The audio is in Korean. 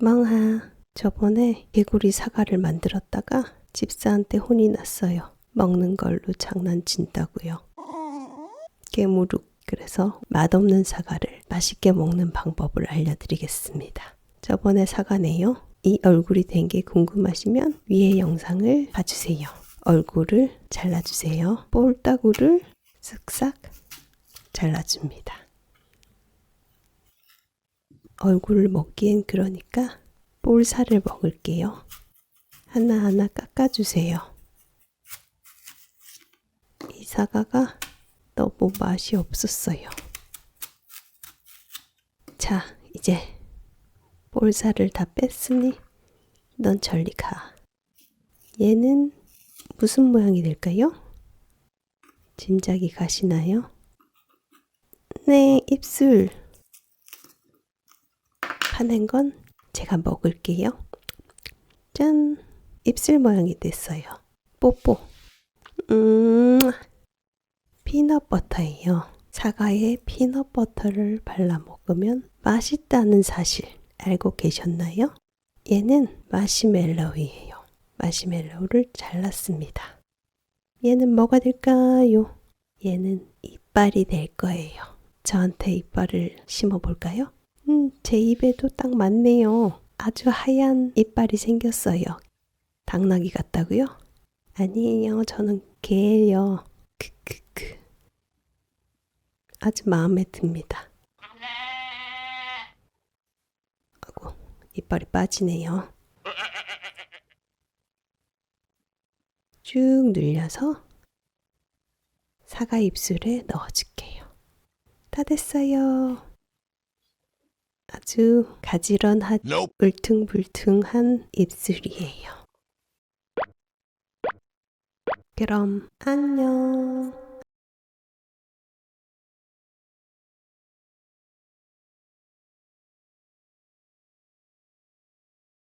멍하, 저번에 개구리 사과를 만들었다가 집사한테 혼이 났어요. 먹는 걸로 장난친다고요. 깨무룩. 그래서 맛없는 사과를 맛있게 먹는 방법을 알려드리겠습니다. 저번에 사과네요. 이 얼굴이 된 게 궁금하시면 위에 영상을 봐주세요. 얼굴을 잘라주세요. 볼따구를 쓱싹 잘라줍니다. 얼굴을 먹기엔 그러니까 볼살을 먹을게요. 하나하나 깎아주세요. 이 사과가 너무 맛이 없었어요. 자, 이제 볼살을 다 뺐으니 넌 저리 가. 얘는 무슨 모양이 될까요? 짐작이 가시나요? 네, 입술. 파낸 건 제가 먹을게요. 짠! 입술 모양이 됐어요. 뽀뽀. 피넛버터예요. 사과에 피넛버터를 발라 먹으면 맛있다는 사실 알고 계셨나요? 얘는 마시멜로우예요. 마시멜로우를 잘랐습니다. 얘는 뭐가 될까요? 얘는 이빨이 될 거예요. 저한테 이빨을 심어볼까요? 제 입에도 딱 맞네요. 아주 하얀 이빨이 생겼어요. 당나귀 같다고요? 아니에요. 저는 개예요. 크크크. 아주 마음에 듭니다. 아이고, 이빨이 빠지네요. 쭉 늘려서 사과 입술에 넣어줄게요. 다 됐어요. 아주 가지런한 울퉁불퉁한 입술이에요. 그럼 안녕.